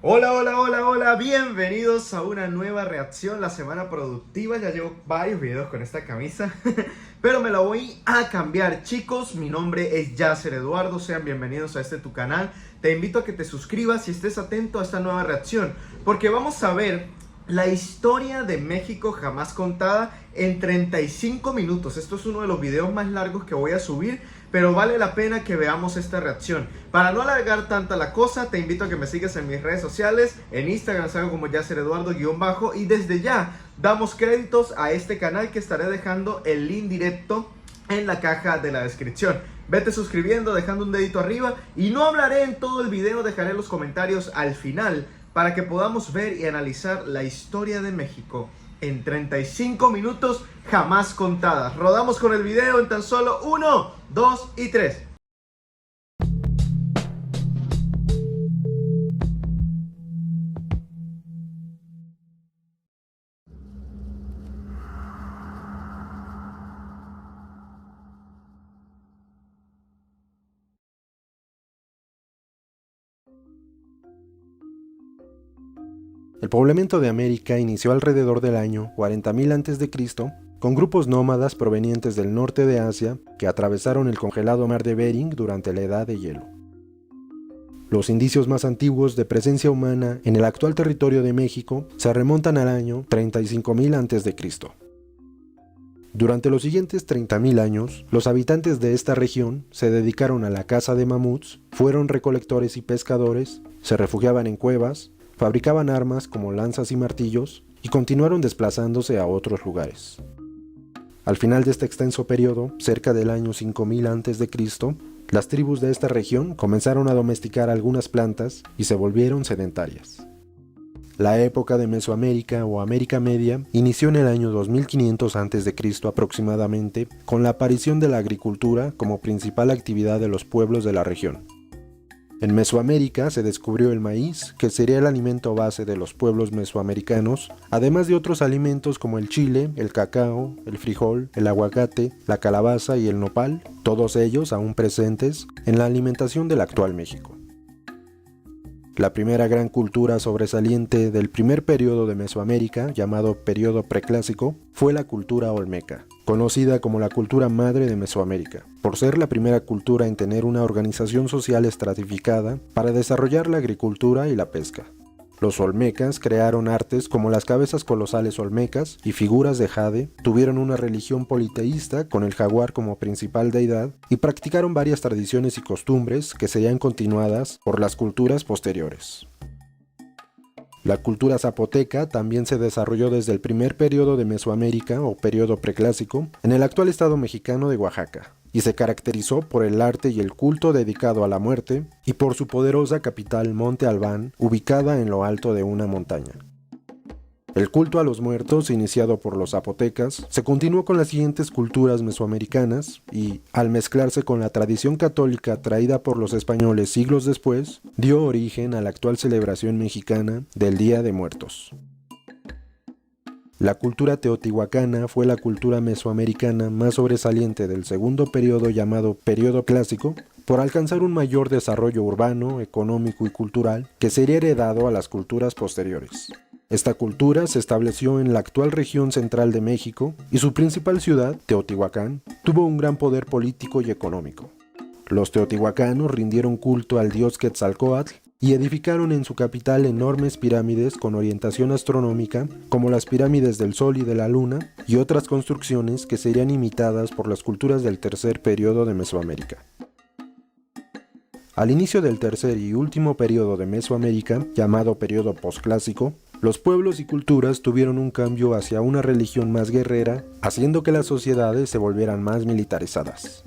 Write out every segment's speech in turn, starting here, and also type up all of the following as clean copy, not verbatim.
Hola, hola, hola, hola, bienvenidos a una nueva reacción, la semana productiva. Ya llevo varios videos con esta camisa, pero me la voy a cambiar. Chicos, mi nombre es Yasser Eduardo, sean bienvenidos a este tu canal. Te invito a que te suscribas y estés atento a esta nueva reacción, porque vamos a ver la historia de México jamás contada en 35 minutos. Esto es uno de los videos más largos que voy a subir, pero vale la pena que veamos esta reacción. Para no alargar tanta la cosa, te invito a que me sigas en mis redes sociales. En Instagram salgo como YasserEduardo_ y desde ya damos créditos a este canal, que estaré dejando el link directo en la caja de la descripción. Vete suscribiendo, dejando un dedito arriba, y no hablaré en todo el video, dejaré los comentarios al final para que podamos ver y analizar la historia de México en 35 minutos jamás contadas. Rodamos con el video en tan solo 1, 2 y 3. El poblamiento de América inició alrededor del año 40.000 a.C., con grupos nómadas provenientes del norte de Asia que atravesaron el congelado mar de Bering durante la Edad de Hielo. Los indicios más antiguos de presencia humana en el actual territorio de México se remontan al año 35.000 a.C. Durante los siguientes 30.000 años, los habitantes de esta región se dedicaron a la caza de mamuts, fueron recolectores y pescadores, se refugiaban en cuevas, fabricaban armas como lanzas y martillos y continuaron desplazándose a otros lugares. Al final de este extenso periodo, cerca del año 5000 a.C., las tribus de esta región comenzaron a domesticar algunas plantas y se volvieron sedentarias. La época de Mesoamérica o América Media inició en el año 2500 a.C. aproximadamente, con la aparición de la agricultura como principal actividad de los pueblos de la región. En Mesoamérica se descubrió el maíz, que sería el alimento base de los pueblos mesoamericanos, además de otros alimentos como el chile, el cacao, el frijol, el aguacate, la calabaza y el nopal, todos ellos aún presentes en la alimentación del actual México. La primera gran cultura sobresaliente del primer periodo de Mesoamérica, llamado periodo preclásico, fue la cultura olmeca, conocida como la cultura madre de Mesoamérica, por ser la primera cultura en tener una organización social estratificada para desarrollar la agricultura y la pesca. Los olmecas crearon artes como las cabezas colosales olmecas y figuras de jade, tuvieron una religión politeísta con el jaguar como principal deidad y practicaron varias tradiciones y costumbres que serían continuadas por las culturas posteriores. La cultura zapoteca también se desarrolló desde el primer periodo de Mesoamérica o periodo preclásico en el actual estado mexicano de Oaxaca, y se caracterizó por el arte y el culto dedicado a la muerte y por su poderosa capital Monte Albán, ubicada en lo alto de una montaña. El culto a los muertos, iniciado por los zapotecas, se continuó con las siguientes culturas mesoamericanas y, al mezclarse con la tradición católica traída por los españoles siglos después, dio origen a la actual celebración mexicana del Día de Muertos. La cultura teotihuacana fue la cultura mesoamericana más sobresaliente del segundo periodo llamado periodo clásico, por alcanzar un mayor desarrollo urbano, económico y cultural que sería heredado a las culturas posteriores. Esta cultura se estableció en la actual región central de México y su principal ciudad, Teotihuacán, tuvo un gran poder político y económico. Los teotihuacanos rindieron culto al dios Quetzalcóatl y edificaron en su capital enormes pirámides con orientación astronómica, como las pirámides del Sol y de la Luna, y otras construcciones que serían imitadas por las culturas del tercer periodo de Mesoamérica. Al inicio del tercer y último periodo de Mesoamérica, llamado periodo posclásico, los pueblos y culturas tuvieron un cambio hacia una religión más guerrera, haciendo que las sociedades se volvieran más militarizadas.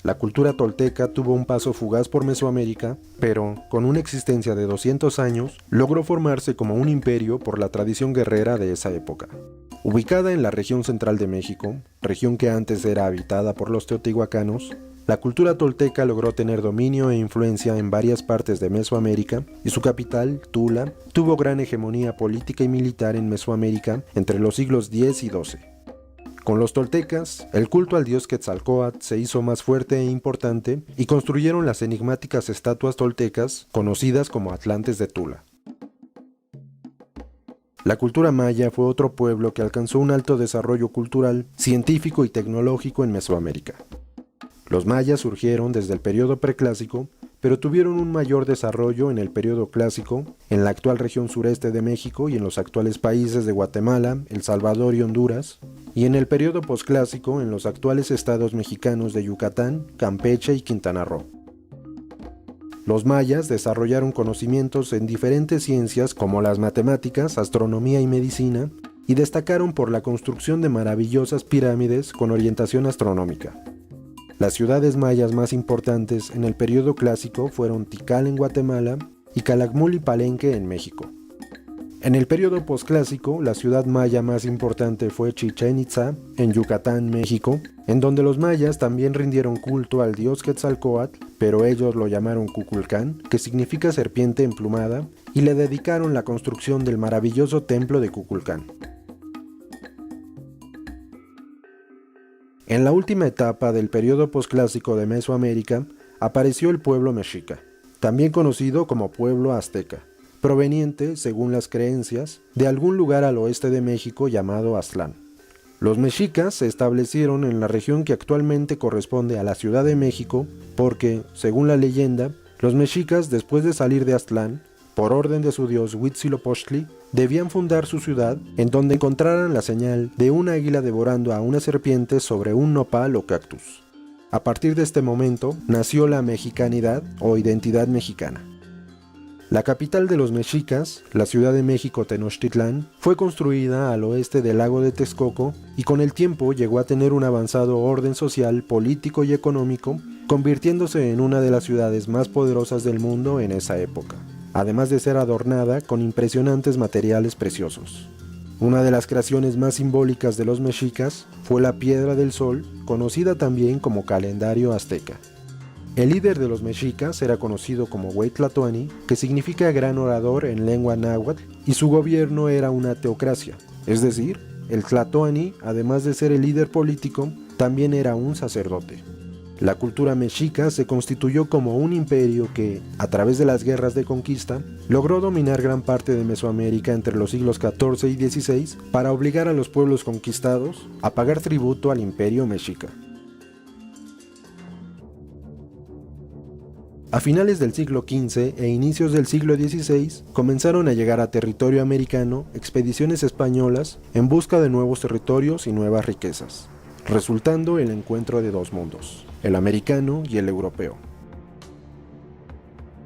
La cultura tolteca tuvo un paso fugaz por Mesoamérica, pero, con una existencia de 200 años, logró formarse como un imperio por la tradición guerrera de esa época. Ubicada en la región central de México, región que antes era habitada por los teotihuacanos, la cultura tolteca logró tener dominio e influencia en varias partes de Mesoamérica y su capital, Tula, tuvo gran hegemonía política y militar en Mesoamérica entre los siglos X y XII. Con los toltecas, el culto al dios Quetzalcóatl se hizo más fuerte e importante y construyeron las enigmáticas estatuas toltecas conocidas como Atlantes de Tula. La cultura maya fue otro pueblo que alcanzó un alto desarrollo cultural, científico y tecnológico en Mesoamérica. Los mayas surgieron desde el periodo preclásico, pero tuvieron un mayor desarrollo en el periodo clásico, en la actual región sureste de México y en los actuales países de Guatemala, El Salvador y Honduras, y en el periodo posclásico en los actuales estados mexicanos de Yucatán, Campeche y Quintana Roo. Los mayas desarrollaron conocimientos en diferentes ciencias como las matemáticas, astronomía y medicina, y destacaron por la construcción de maravillosas pirámides con orientación astronómica. Las ciudades mayas más importantes en el periodo clásico fueron Tikal en Guatemala y Calakmul y Palenque en México. En el periodo posclásico, la ciudad maya más importante fue Chichén Itzá, en Yucatán, México, en donde los mayas también rindieron culto al dios Quetzalcóatl, pero ellos lo llamaron Kukulcán, que significa serpiente emplumada, y le dedicaron la construcción del maravilloso templo de Kukulcán. En la última etapa del periodo posclásico de Mesoamérica, apareció el pueblo mexica, también conocido como pueblo azteca, proveniente, según las creencias, de algún lugar al oeste de México llamado Aztlán. Los mexicas se establecieron en la región que actualmente corresponde a la Ciudad de México porque, según la leyenda, los mexicas, después de salir de Aztlán, por orden de su dios Huitzilopochtli, debían fundar su ciudad en donde encontraran la señal de un águila devorando a una serpiente sobre un nopal o cactus. A partir de este momento nació la mexicanidad o identidad mexicana. La capital de los mexicas, la Ciudad de México Tenochtitlán, fue construida al oeste del lago de Texcoco y con el tiempo llegó a tener un avanzado orden social, político y económico, convirtiéndose en una de las ciudades más poderosas del mundo en esa época, además de ser adornada con impresionantes materiales preciosos. Una de las creaciones más simbólicas de los mexicas fue la Piedra del Sol, conocida también como calendario azteca. El líder de los mexicas era conocido como Hueytlatoani, que significa gran orador en lengua náhuatl, y su gobierno era una teocracia, es decir, el Tlatoani, además de ser el líder político, también era un sacerdote. La cultura mexica se constituyó como un imperio que, a través de las guerras de conquista, logró dominar gran parte de Mesoamérica entre los siglos XIV y XVI para obligar a los pueblos conquistados a pagar tributo al imperio mexica. A finales del siglo XV e inicios del siglo XVI comenzaron a llegar a territorio americano expediciones españolas en busca de nuevos territorios y nuevas riquezas, resultando el encuentro de dos mundos, el americano y el europeo.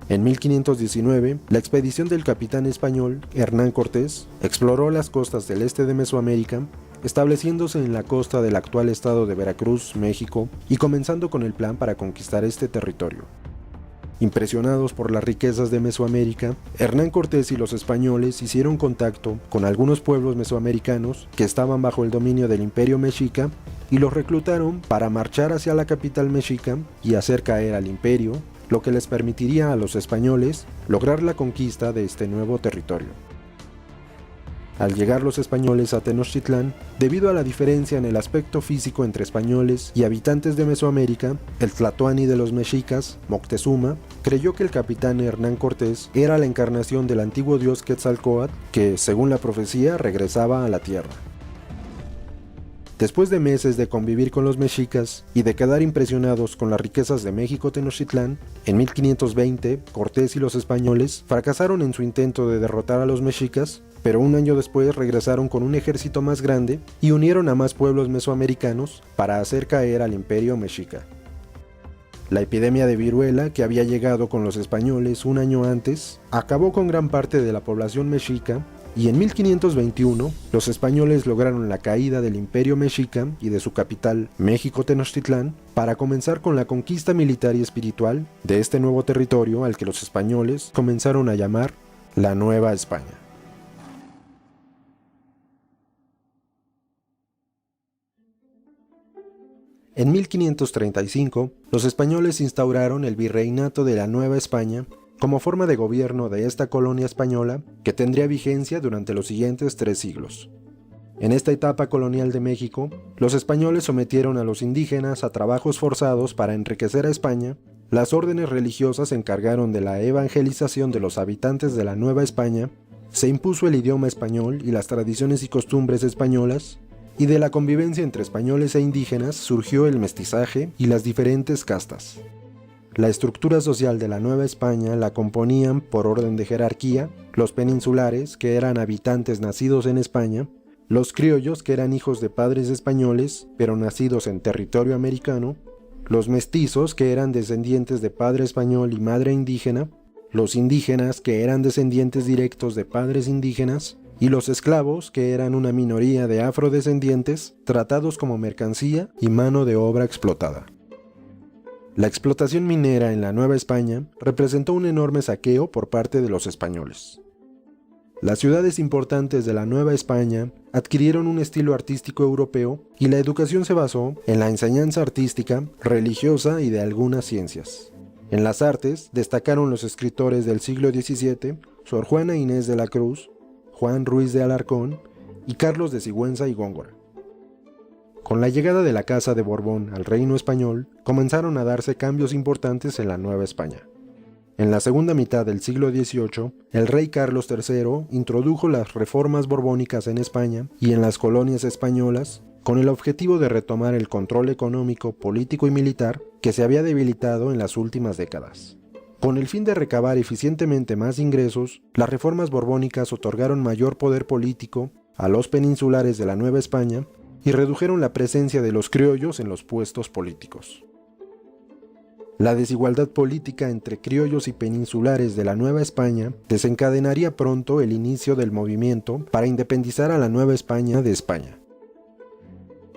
En 1519, la expedición del capitán español Hernán Cortés exploró las costas del este de Mesoamérica, estableciéndose en la costa del actual estado de Veracruz, México, y comenzando con el plan para conquistar este territorio. Impresionados por las riquezas de Mesoamérica, Hernán Cortés y los españoles hicieron contacto con algunos pueblos mesoamericanos que estaban bajo el dominio del Imperio Mexica y los reclutaron para marchar hacia la capital mexica y hacer caer al imperio, lo que les permitiría a los españoles lograr la conquista de este nuevo territorio. Al llegar los españoles a Tenochtitlán, debido a la diferencia en el aspecto físico entre españoles y habitantes de Mesoamérica, el tlatoani de los mexicas, Moctezuma, creyó que el capitán Hernán Cortés era la encarnación del antiguo dios Quetzalcóatl que, según la profecía, regresaba a la tierra. Después de meses de convivir con los mexicas y de quedar impresionados con las riquezas de México Tenochtitlán, en 1520 Cortés y los españoles fracasaron en su intento de derrotar a los mexicas, pero un año después regresaron con un ejército más grande y unieron a más pueblos mesoamericanos para hacer caer al imperio mexica. La epidemia de viruela, que había llegado con los españoles un año antes, acabó con gran parte de la población mexica y en 1521 los españoles lograron la caída del imperio mexica y de su capital, México Tenochtitlán, para comenzar con la conquista militar y espiritual de este nuevo territorio al que los españoles comenzaron a llamar la Nueva España. En 1535, los españoles instauraron el virreinato de la Nueva España como forma de gobierno de esta colonia española que tendría vigencia durante los siguientes 3 siglos. En esta etapa colonial de México, los españoles sometieron a los indígenas a trabajos forzados para enriquecer a España, las órdenes religiosas se encargaron de la evangelización de los habitantes de la Nueva España se impuso el idioma español y las tradiciones y costumbres españolas, y de la convivencia entre españoles e indígenas surgió el mestizaje y las diferentes castas. La estructura social de la Nueva España la componían, por orden de jerarquía, los peninsulares, que eran habitantes nacidos en España, los criollos, que eran hijos de padres españoles, pero nacidos en territorio americano, los mestizos, que eran descendientes de padre español y madre indígena, los indígenas, que eran descendientes directos de padres indígenas, y los esclavos, que eran una minoría de afrodescendientes, tratados como mercancía y mano de obra explotada. La explotación minera en la Nueva España representó un enorme saqueo por parte de los españoles. Las ciudades importantes de la Nueva España adquirieron un estilo artístico europeo y la educación se basó en la enseñanza artística, religiosa y de algunas ciencias. En las artes destacaron los escritores del siglo XVII, Sor Juana Inés de la Cruz, Juan Ruiz de Alarcón y Carlos de Sigüenza y Góngora. Con la llegada de la Casa de Borbón al reino español, comenzaron a darse cambios importantes en la Nueva España. En la segunda mitad del siglo XVIII, el rey Carlos III introdujo las reformas borbónicas en España y en las colonias españolas, con el objetivo de retomar el control económico, político y militar que se había debilitado en las últimas décadas. Con el fin de recabar eficientemente más ingresos, las reformas borbónicas otorgaron mayor poder político a los peninsulares de la Nueva España y redujeron la presencia de los criollos en los puestos políticos. La desigualdad política entre criollos y peninsulares de la Nueva España desencadenaría pronto el inicio del movimiento para independizar a la Nueva España de España.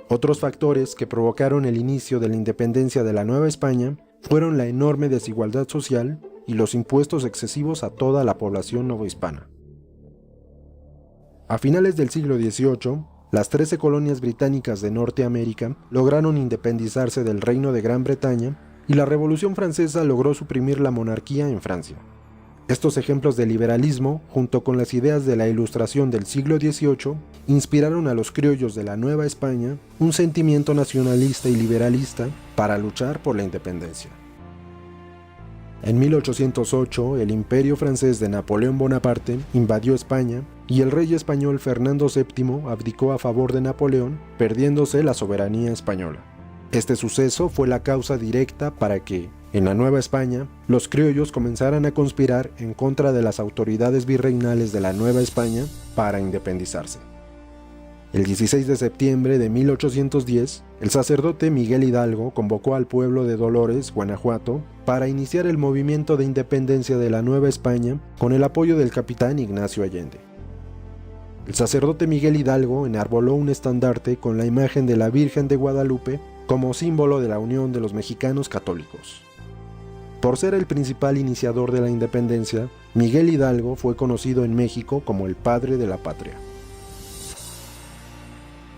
Otros factores que provocaron el inicio de la independencia de la Nueva España fueron la enorme desigualdad social y los impuestos excesivos a toda la población novohispana. A finales del siglo XVIII, las 13 colonias británicas de Norteamérica lograron independizarse del Reino de Gran Bretaña y la Revolución Francesa logró suprimir la monarquía en Francia. Estos ejemplos de liberalismo, junto con las ideas de la Ilustración del siglo XVIII, inspiraron a los criollos de la Nueva España un sentimiento nacionalista y liberalista para luchar por la independencia. En 1808, el imperio francés de Napoleón Bonaparte invadió España y el rey español Fernando VII abdicó a favor de Napoleón, perdiéndose la soberanía española. Este suceso fue la causa directa para que, en la Nueva España, los criollos comenzaran a conspirar en contra de las autoridades virreinales de la Nueva España para independizarse. El 16 de septiembre de 1810, el sacerdote Miguel Hidalgo convocó al pueblo de Dolores, Guanajuato, para iniciar el movimiento de independencia de la Nueva España con el apoyo del capitán Ignacio Allende. El sacerdote Miguel Hidalgo enarboló un estandarte con la imagen de la Virgen de Guadalupe como símbolo de la unión de los mexicanos católicos. Por ser el principal iniciador de la independencia, Miguel Hidalgo fue conocido en México como el padre de la patria.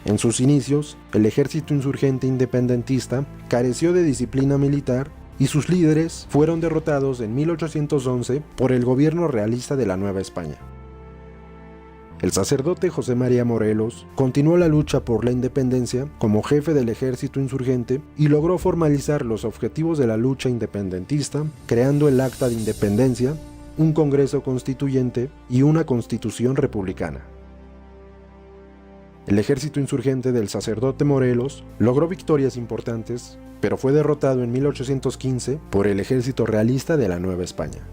En sus inicios, el ejército insurgente independentista careció de disciplina militar y sus líderes fueron derrotados en 1811 por el gobierno realista de la Nueva España. El sacerdote José María Morelos continuó la lucha por la independencia como jefe del ejército insurgente y logró formalizar los objetivos de la lucha independentista, creando el Acta de Independencia, un Congreso Constituyente y una Constitución republicana. El ejército insurgente del sacerdote Morelos logró victorias importantes, pero fue derrotado en 1815 por el ejército realista de la Nueva España.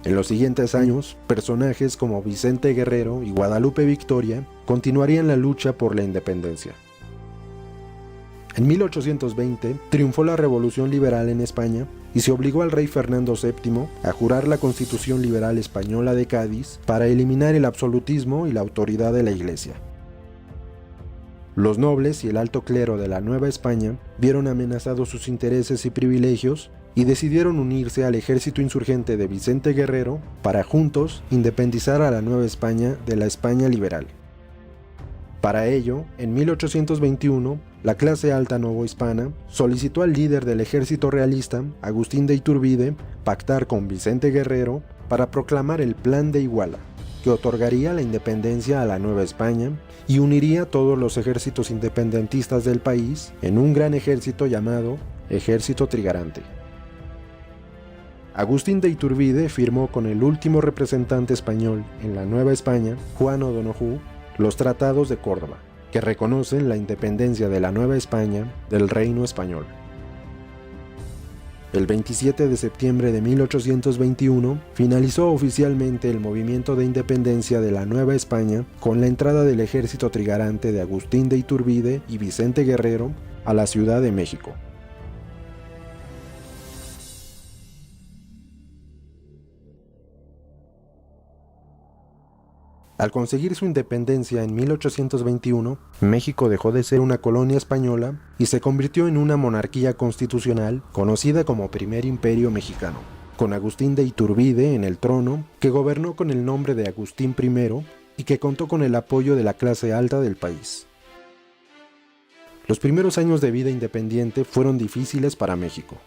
En los siguientes años, personajes como Vicente Guerrero y Guadalupe Victoria continuarían la lucha por la independencia. En 1820 triunfó la Revolución Liberal en España y se obligó al rey Fernando VII a jurar la Constitución Liberal Española de Cádiz para eliminar el absolutismo y la autoridad de la Iglesia. Los nobles y el alto clero de la Nueva España vieron amenazados sus intereses y privilegios y decidieron unirse al ejército insurgente de Vicente Guerrero para juntos independizar a la Nueva España de la España liberal. Para ello, en 1821, la clase alta novohispana solicitó al líder del ejército realista, Agustín de Iturbide, pactar con Vicente Guerrero para proclamar el Plan de Iguala, que otorgaría la independencia a la Nueva España y uniría todos los ejércitos independentistas del país en un gran ejército llamado Ejército Trigarante. Agustín de Iturbide firmó con el último representante español en la Nueva España, Juan O'Donoghue, los Tratados de Córdoba, que reconocen la independencia de la Nueva España del Reino Español. El 27 de septiembre de 1821 finalizó oficialmente el movimiento de independencia de la Nueva España con la entrada del ejército trigarante de Agustín de Iturbide y Vicente Guerrero a la Ciudad de México. Al conseguir su independencia en 1821, México dejó de ser una colonia española y se convirtió en una monarquía constitucional conocida como Primer Imperio Mexicano, con Agustín de Iturbide en el trono, que gobernó con el nombre de Agustín I y que contó con el apoyo de la clase alta del país. Los primeros años de vida independiente fueron difíciles para México.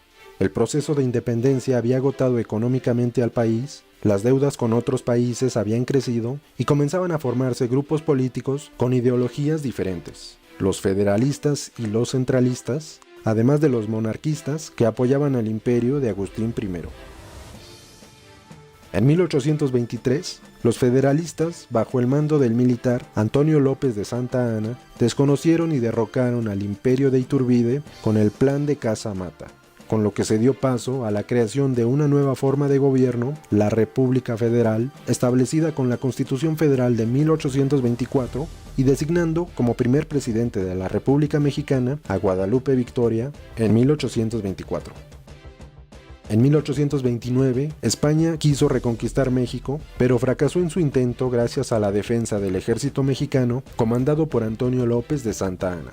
El proceso de independencia había agotado económicamente al país, las deudas con otros países habían crecido y comenzaban a formarse grupos políticos con ideologías diferentes, los federalistas y los centralistas, además de los monarquistas que apoyaban al imperio de Agustín I. En 1823, los federalistas, bajo el mando del militar Antonio López de Santa Anna, desconocieron y derrocaron al imperio de Iturbide con el Plan de Casa Mata, con lo que se dio paso a la creación de una nueva forma de gobierno, la República Federal, establecida con la Constitución Federal de 1824 y designando como primer presidente de la República Mexicana a Guadalupe Victoria en 1824. En 1829, España quiso reconquistar México, pero fracasó en su intento gracias a la defensa del ejército mexicano comandado por Antonio López de Santa Anna.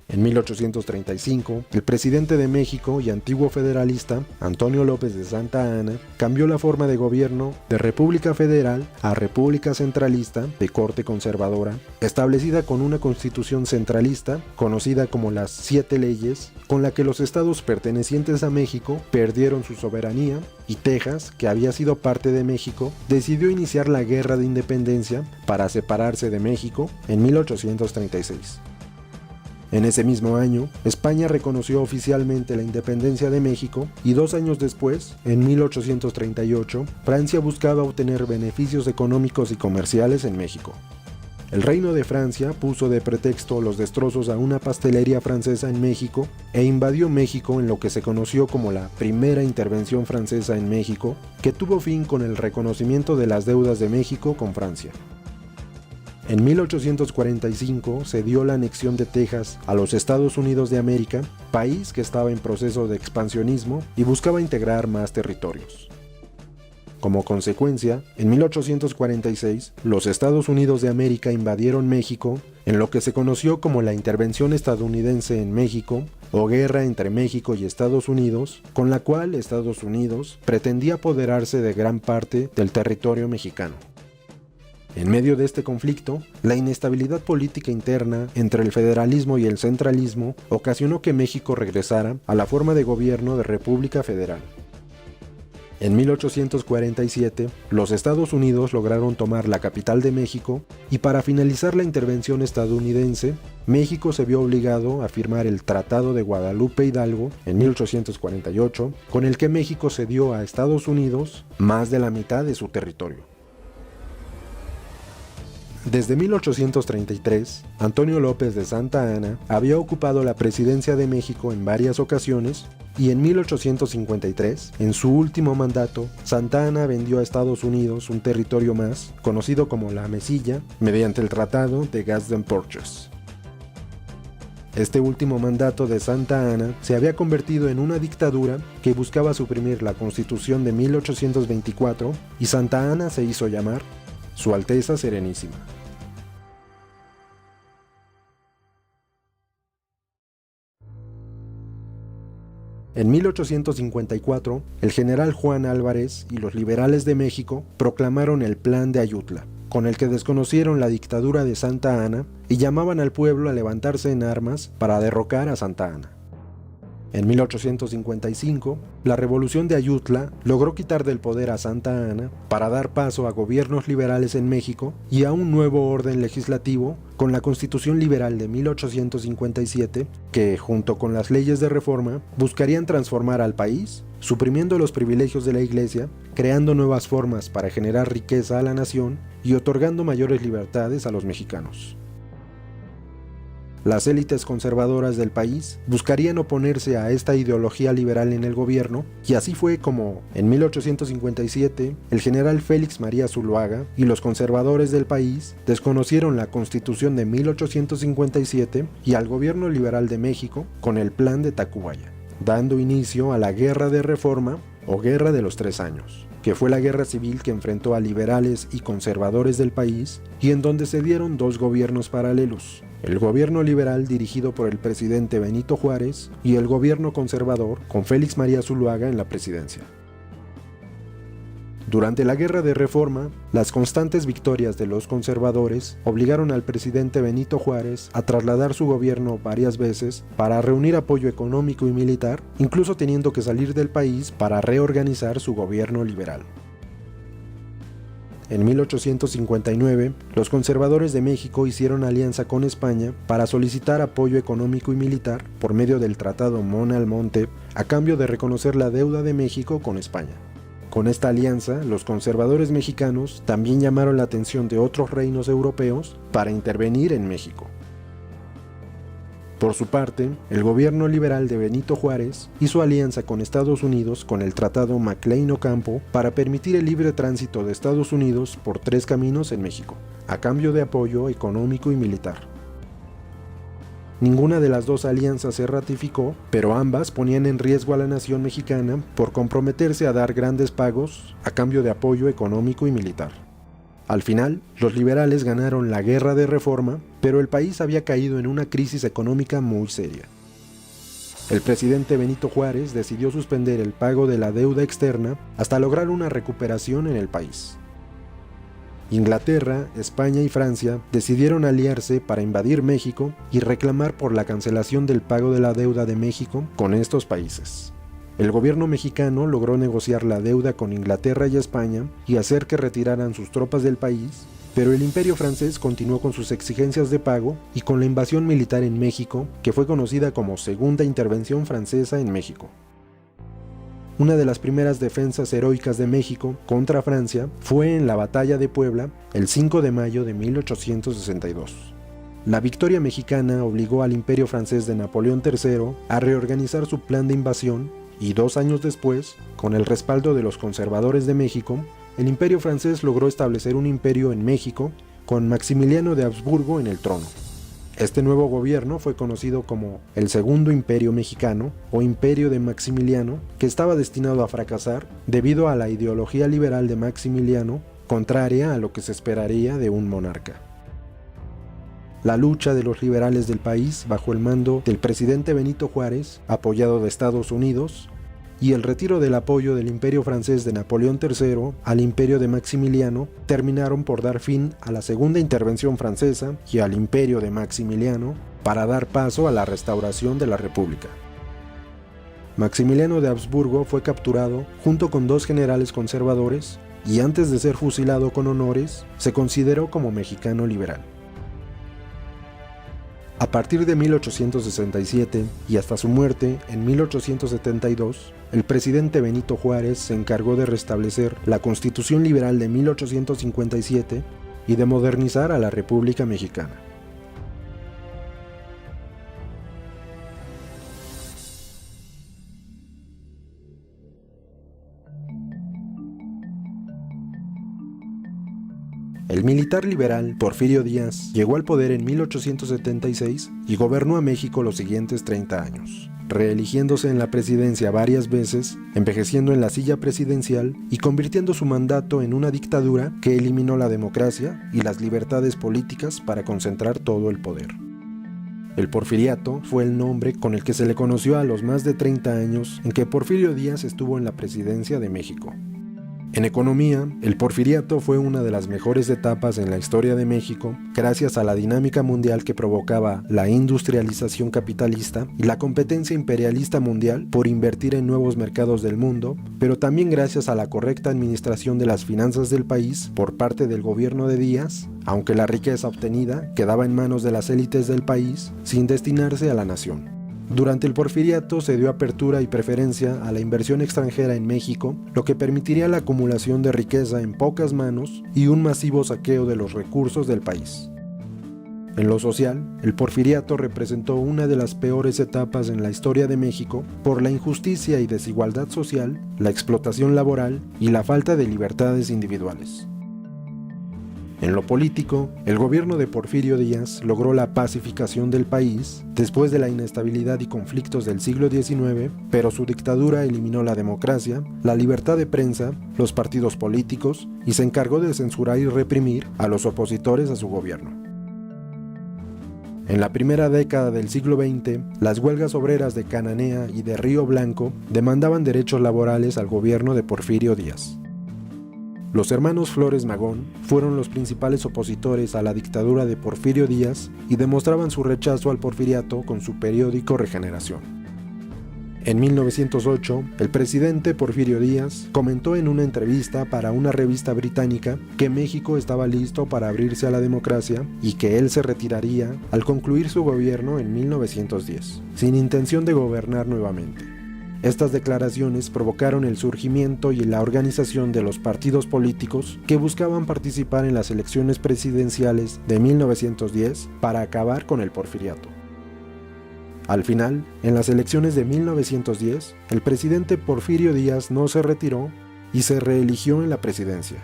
En 1835, el presidente de México y antiguo federalista, Antonio López de Santa Anna, cambió la forma de gobierno de República Federal a República Centralista de corte conservadora, establecida con una constitución centralista, conocida como las 7 leyes, con la que los estados pertenecientes a México perdieron su soberanía, y Texas, que había sido parte de México, decidió iniciar la Guerra de Independencia para separarse de México en 1836. En ese mismo año, España reconoció oficialmente la independencia de México y 2 años después, en 1838, Francia buscaba obtener beneficios económicos y comerciales en México. El Reino de Francia puso de pretexto los destrozos a una pastelería francesa en México e invadió México en lo que se conoció como la Primera Intervención Francesa en México, que tuvo fin con el reconocimiento de las deudas de México con Francia. En 1845 se dio la anexión de Texas a los Estados Unidos de América, país que estaba en proceso de expansionismo y buscaba integrar más territorios. Como consecuencia, en 1846, los Estados Unidos de América invadieron México en lo que se conoció como la Intervención Estadounidense en México, o Guerra entre México y Estados Unidos, con la cual Estados Unidos pretendía apoderarse de gran parte del territorio mexicano. En medio de este conflicto, la inestabilidad política interna entre el federalismo y el centralismo ocasionó que México regresara a la forma de gobierno de República Federal. En 1847, los Estados Unidos lograron tomar la capital de México y para finalizar la intervención estadounidense, México se vio obligado a firmar el Tratado de Guadalupe Hidalgo en 1848, con el que México cedió a Estados Unidos más de la mitad de su territorio. Desde 1833, Antonio López de Santa Anna había ocupado la presidencia de México en varias ocasiones y en 1853, en su último mandato, Santa Anna vendió a Estados Unidos un territorio más, conocido como la Mesilla, mediante el Tratado de Gadsden Purchase. Este último mandato de Santa Anna se había convertido en una dictadura que buscaba suprimir la Constitución de 1824 y Santa Anna se hizo llamar Su Alteza Serenísima. En 1854, el general Juan Álvarez y los liberales de México proclamaron el Plan de Ayutla, con el que desconocieron la dictadura de Santa Anna y llamaban al pueblo a levantarse en armas para derrocar a Santa Anna. En 1855, la Revolución de Ayutla logró quitar del poder a Santa Anna para dar paso a gobiernos liberales en México y a un nuevo orden legislativo con la Constitución Liberal de 1857, que, junto con las leyes de reforma, buscarían transformar al país, suprimiendo los privilegios de la Iglesia, creando nuevas formas para generar riqueza a la nación y otorgando mayores libertades a los mexicanos. Las élites conservadoras del país buscarían oponerse a esta ideología liberal en el gobierno, y así fue como, en 1857, el general Félix María Zuloaga y los conservadores del país desconocieron la Constitución de 1857 y al gobierno liberal de México con el Plan de Tacubaya, dando inicio a la Guerra de Reforma o Guerra de los 3 años, que fue la guerra civil que enfrentó a liberales y conservadores del país y en donde se dieron 2 gobiernos paralelos: el gobierno liberal dirigido por el presidente Benito Juárez y el gobierno conservador con Félix María Zuloaga en la presidencia. Durante la Guerra de Reforma, las constantes victorias de los conservadores obligaron al presidente Benito Juárez a trasladar su gobierno varias veces para reunir apoyo económico y militar, incluso teniendo que salir del país para reorganizar su gobierno liberal. En 1859, los conservadores de México hicieron alianza con España para solicitar apoyo económico y militar por medio del Tratado Mon-Almonte, a cambio de reconocer la deuda de México con España. Con esta alianza, los conservadores mexicanos también llamaron la atención de otros reinos europeos para intervenir en México. Por su parte, el gobierno liberal de Benito Juárez hizo alianza con Estados Unidos con el Tratado McLean-Ocampo para permitir el libre tránsito de Estados Unidos por 3 caminos en México, a cambio de apoyo económico y militar. Ninguna de las 2 alianzas se ratificó, pero ambas ponían en riesgo a la nación mexicana por comprometerse a dar grandes pagos a cambio de apoyo económico y militar. Al final, los liberales ganaron la Guerra de Reforma, pero el país había caído en una crisis económica muy seria. El presidente Benito Juárez decidió suspender el pago de la deuda externa hasta lograr una recuperación en el país. Inglaterra, España y Francia decidieron aliarse para invadir México y reclamar por la cancelación del pago de la deuda de México con estos países. El gobierno mexicano logró negociar la deuda con Inglaterra y España y hacer que retiraran sus tropas del país, pero el Imperio francés continuó con sus exigencias de pago y con la invasión militar en México, que fue conocida como Segunda Intervención Francesa en México. Una de las primeras defensas heroicas de México contra Francia fue en la Batalla de Puebla el 5 de mayo de 1862. La victoria mexicana obligó al Imperio francés de Napoleón III a reorganizar su plan de invasión y 2 años después, con el respaldo de los conservadores de México, el Imperio francés logró establecer un imperio en México con Maximiliano de Habsburgo en el trono. Este nuevo gobierno fue conocido como el Segundo Imperio Mexicano o Imperio de Maximiliano, que estaba destinado a fracasar debido a la ideología liberal de Maximiliano, contraria a lo que se esperaría de un monarca. La lucha de los liberales del país bajo el mando del presidente Benito Juárez, apoyado de Estados Unidos, y el retiro del apoyo del Imperio francés de Napoleón III al Imperio de Maximiliano terminaron por dar fin a la Segunda Intervención Francesa y al Imperio de Maximiliano para dar paso a la restauración de la República. Maximiliano de Habsburgo fue capturado junto con 2 generales conservadores y antes de ser fusilado con honores, se consideró como mexicano liberal. A partir de 1867 y hasta su muerte en 1872, el presidente Benito Juárez se encargó de restablecer la Constitución Liberal de 1857 y de modernizar a la República Mexicana. El militar liberal Porfirio Díaz llegó al poder en 1876 y gobernó a México los siguientes 30 años, reeligiéndose en la presidencia varias veces, envejeciendo en la silla presidencial y convirtiendo su mandato en una dictadura que eliminó la democracia y las libertades políticas para concentrar todo el poder. El porfiriato fue el nombre con el que se le conoció a los más de 30 años en que Porfirio Díaz estuvo en la presidencia de México. En economía, el porfiriato fue una de las mejores etapas en la historia de México, gracias a la dinámica mundial que provocaba la industrialización capitalista y la competencia imperialista mundial por invertir en nuevos mercados del mundo, pero también gracias a la correcta administración de las finanzas del país por parte del gobierno de Díaz, aunque la riqueza obtenida quedaba en manos de las élites del país sin destinarse a la nación. Durante el porfiriato se dio apertura y preferencia a la inversión extranjera en México, lo que permitiría la acumulación de riqueza en pocas manos y un masivo saqueo de los recursos del país. En lo social, el porfiriato representó una de las peores etapas en la historia de México por la injusticia y desigualdad social, la explotación laboral y la falta de libertades individuales. En lo político, el gobierno de Porfirio Díaz logró la pacificación del país después de la inestabilidad y conflictos del siglo XIX, pero su dictadura eliminó la democracia, la libertad de prensa, los partidos políticos y se encargó de censurar y reprimir a los opositores a su gobierno. En la primera década del siglo XX, las huelgas obreras de Cananea y de Río Blanco demandaban derechos laborales al gobierno de Porfirio Díaz. Los hermanos Flores Magón fueron los principales opositores a la dictadura de Porfirio Díaz y demostraban su rechazo al porfiriato con su periódico Regeneración. En 1908, el presidente Porfirio Díaz comentó en una entrevista para una revista británica que México estaba listo para abrirse a la democracia y que él se retiraría al concluir su gobierno en 1910, sin intención de gobernar nuevamente. Estas declaraciones provocaron el surgimiento y la organización de los partidos políticos que buscaban participar en las elecciones presidenciales de 1910 para acabar con el porfiriato. Al final, en las elecciones de 1910, el presidente Porfirio Díaz no se retiró y se reeligió en la presidencia.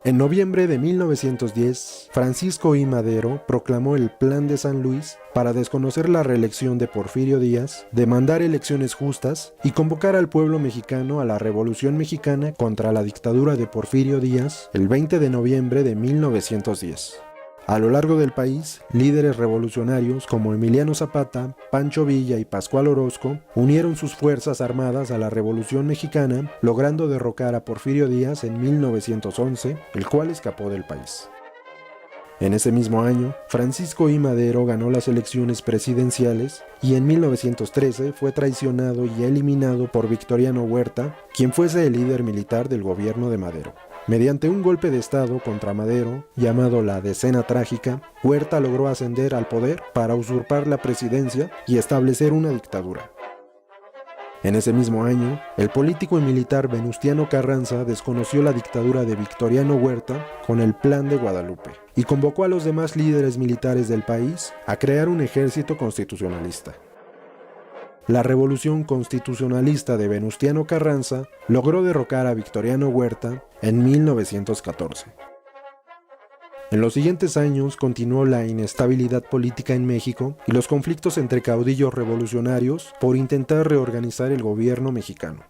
En noviembre de 1910, Francisco I. Madero proclamó el Plan de San Luis para desconocer la reelección de Porfirio Díaz, demandar elecciones justas y convocar al pueblo mexicano a la Revolución Mexicana contra la dictadura de Porfirio Díaz el 20 de noviembre de 1910. A lo largo del país, líderes revolucionarios como Emiliano Zapata, Pancho Villa y Pascual Orozco unieron sus fuerzas armadas a la Revolución Mexicana, logrando derrocar a Porfirio Díaz en 1911, el cual escapó del país. En ese mismo año, Francisco I. Madero ganó las elecciones presidenciales y en 1913 fue traicionado y eliminado por Victoriano Huerta, quien fuese el líder militar del gobierno de Madero. Mediante un golpe de estado contra Madero, llamado la Decena Trágica, Huerta logró ascender al poder para usurpar la presidencia y establecer una dictadura. En ese mismo año, el político y militar Venustiano Carranza desconoció la dictadura de Victoriano Huerta con el Plan de Guadalupe y convocó a los demás líderes militares del país a crear un ejército constitucionalista. La revolución constitucionalista de Venustiano Carranza logró derrocar a Victoriano Huerta en 1914. En los siguientes años continuó la inestabilidad política en México y los conflictos entre caudillos revolucionarios por intentar reorganizar el gobierno mexicano.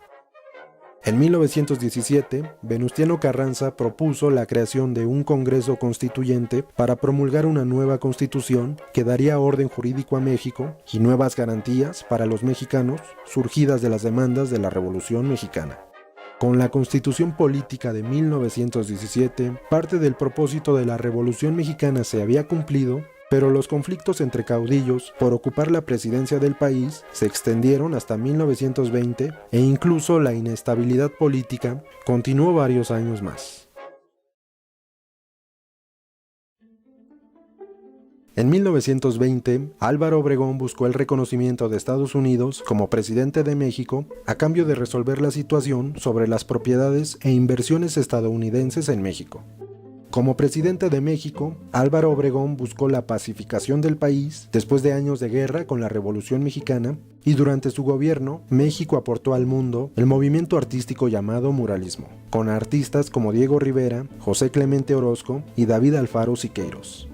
En 1917, Venustiano Carranza propuso la creación de un Congreso Constituyente para promulgar una nueva constitución que daría orden jurídico a México y nuevas garantías para los mexicanos surgidas de las demandas de la Revolución Mexicana. Con la Constitución Política de 1917, parte del propósito de la Revolución Mexicana se había cumplido, pero los conflictos entre caudillos por ocupar la presidencia del país se extendieron hasta 1920 e incluso la inestabilidad política continuó varios años más. En 1920, Álvaro Obregón buscó el reconocimiento de Estados Unidos como presidente de México a cambio de resolver la situación sobre las propiedades e inversiones estadounidenses en México. Como presidente de México, Álvaro Obregón buscó la pacificación del país después de años de guerra con la Revolución Mexicana y durante su gobierno, México aportó al mundo el movimiento artístico llamado muralismo, con artistas como Diego Rivera, José Clemente Orozco y David Alfaro Siqueiros.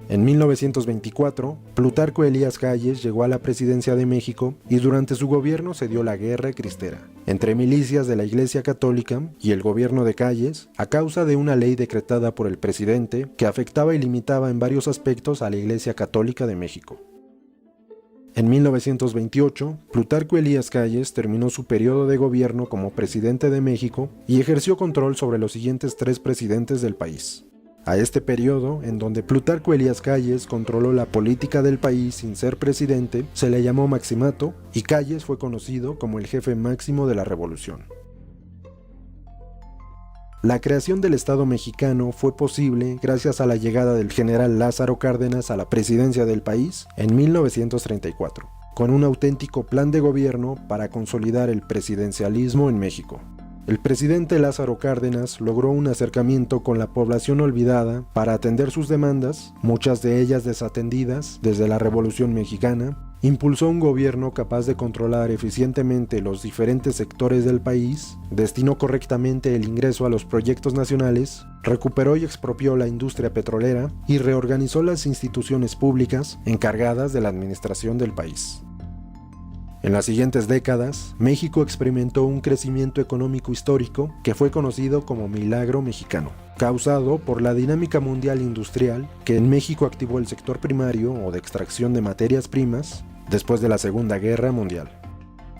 En 1924, Plutarco Elías Calles llegó a la presidencia de México y durante su gobierno se dio la Guerra Cristera, entre milicias de la Iglesia Católica y el gobierno de Calles, a causa de una ley decretada por el presidente que afectaba y limitaba en varios aspectos a la Iglesia Católica de México. En 1928, Plutarco Elías Calles terminó su periodo de gobierno como presidente de México y ejerció control sobre los siguientes 3 presidentes del país. A este periodo, en donde Plutarco Elías Calles controló la política del país sin ser presidente, se le llamó Maximato y Calles fue conocido como el jefe máximo de la revolución. La creación del Estado mexicano fue posible gracias a la llegada del general Lázaro Cárdenas a la presidencia del país en 1934, con un auténtico plan de gobierno para consolidar el presidencialismo en México. El presidente Lázaro Cárdenas logró un acercamiento con la población olvidada para atender sus demandas, muchas de ellas desatendidas desde la Revolución Mexicana, impulsó un gobierno capaz de controlar eficientemente los diferentes sectores del país, destinó correctamente el ingreso a los proyectos nacionales, recuperó y expropió la industria petrolera y reorganizó las instituciones públicas encargadas de la administración del país. En las siguientes décadas, México experimentó un crecimiento económico histórico que fue conocido como Milagro Mexicano, causado por la dinámica mundial industrial que en México activó el sector primario o de extracción de materias primas después de la Segunda Guerra Mundial.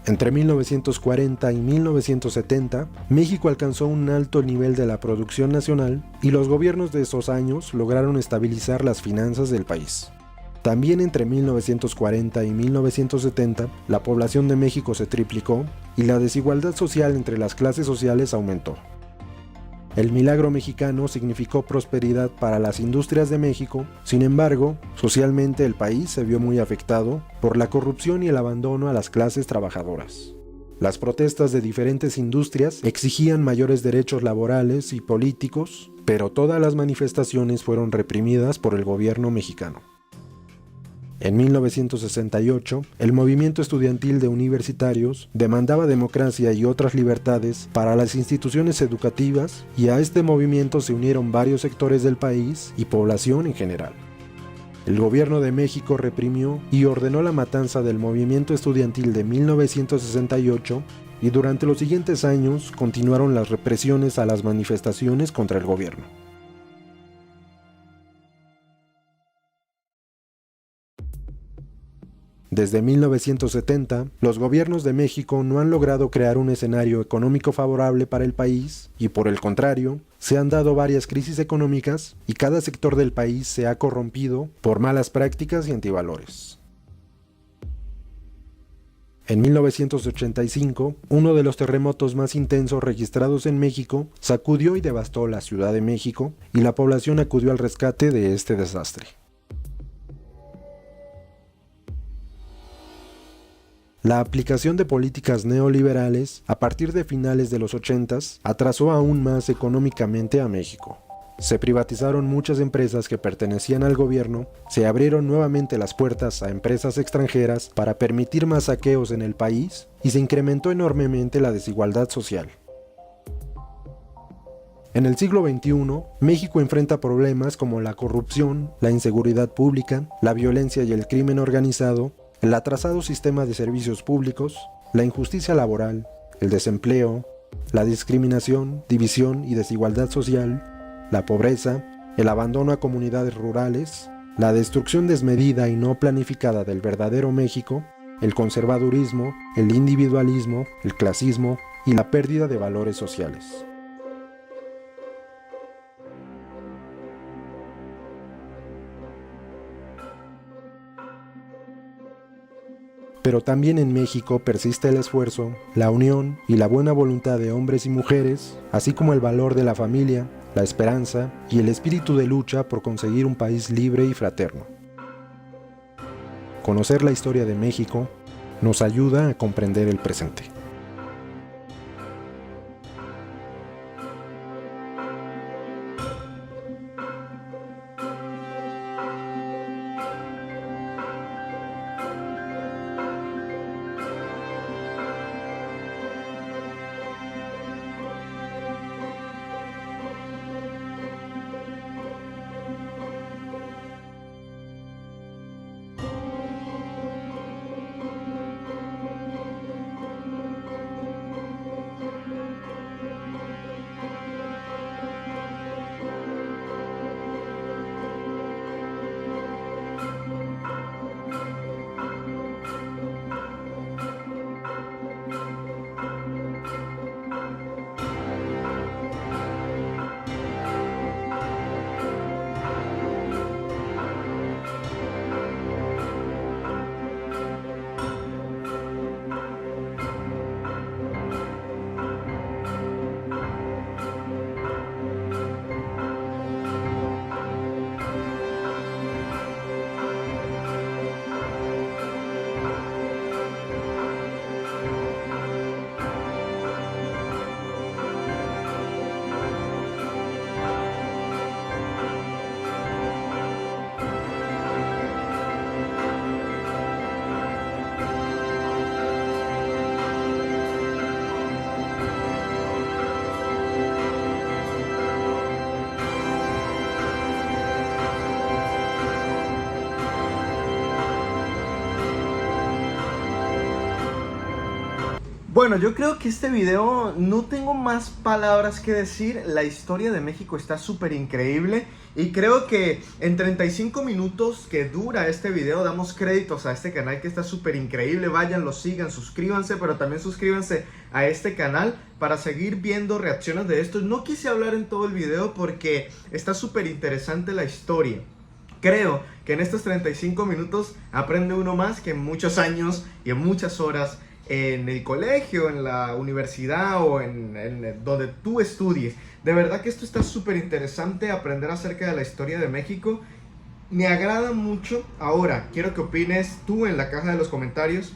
Entre 1940 y 1970, México alcanzó un alto nivel de la producción nacional y los gobiernos de esos años lograron estabilizar las finanzas del país. También entre 1940 y 1970, la población de México se triplicó y la desigualdad social entre las clases sociales aumentó. El milagro mexicano significó prosperidad para las industrias de México, sin embargo, socialmente el país se vio muy afectado por la corrupción y el abandono a las clases trabajadoras. Las protestas de diferentes industrias exigían mayores derechos laborales y políticos, pero todas las manifestaciones fueron reprimidas por el gobierno mexicano. En 1968, el movimiento estudiantil de universitarios demandaba democracia y otras libertades para las instituciones educativas y a este movimiento se unieron varios sectores del país y población en general. El gobierno de México reprimió y ordenó la matanza del movimiento estudiantil de 1968 y durante los siguientes años continuaron las represiones a las manifestaciones contra el gobierno. Desde 1970, los gobiernos de México no han logrado crear un escenario económico favorable para el país y, por el contrario, se han dado varias crisis económicas y cada sector del país se ha corrompido por malas prácticas y antivalores. En 1985, uno de los terremotos más intensos registrados en México sacudió y devastó la Ciudad de México y la población acudió al rescate de este desastre. La aplicación de políticas neoliberales a partir de finales de los 80s atrasó aún más económicamente a México. Se privatizaron muchas empresas que pertenecían al gobierno, se abrieron nuevamente las puertas a empresas extranjeras para permitir más saqueos en el país y se incrementó enormemente la desigualdad social. En el siglo XXI, México enfrenta problemas como la corrupción, la inseguridad pública, la violencia y el crimen organizado, el atrasado sistema de servicios públicos, la injusticia laboral, el desempleo, la discriminación, división y desigualdad social, la pobreza, el abandono a comunidades rurales, la destrucción desmedida y no planificada del verdadero México, el conservadurismo, el individualismo, el clasismo y la pérdida de valores sociales. Pero también en México persiste el esfuerzo, la unión y la buena voluntad de hombres y mujeres, así como el valor de la familia, la esperanza y el espíritu de lucha por conseguir un país libre y fraterno. Conocer la historia de México nos ayuda a comprender el presente. Bueno, yo creo que este video no tengo más palabras que decir. La historia de México está súper increíble y creo que en 35 minutos que dura este video damos créditos a este canal que está súper increíble. Vayan, lo sigan, suscríbanse, pero también suscríbanse a este canal para seguir viendo reacciones de esto. No quise hablar en todo el video porque está súper interesante la historia. Creo que en estos 35 minutos aprende uno más que en muchos años y en muchas horas en el colegio, en la universidad o en donde tú estudies. De verdad que esto está súper interesante, aprender acerca de la historia de México. Me agrada mucho. Ahora, quiero que opines tú en la caja de los comentarios.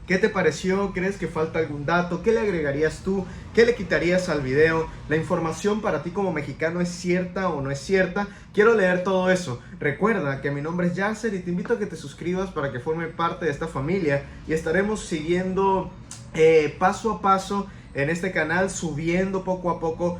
¿Qué te pareció? ¿Crees que falta algún dato? ¿Qué le agregarías tú? ¿Qué le quitarías al video? ¿La información para ti como mexicano es cierta o no es cierta? Quiero leer todo eso. Recuerda que mi nombre es Yasser y te invito a que te suscribas para que forme parte de esta familia y estaremos siguiendo paso a paso en este canal, subiendo poco a poco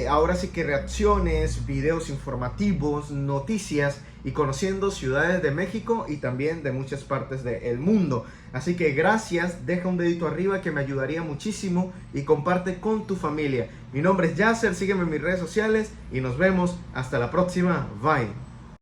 ahora sí que reacciones, videos informativos, noticias y conociendo ciudades de México y también de muchas partes del mundo. Así que gracias, deja un dedito arriba que me ayudaría muchísimo y comparte con tu familia. Mi nombre es Yasser, sígueme en mis redes sociales y nos vemos hasta la próxima. Bye.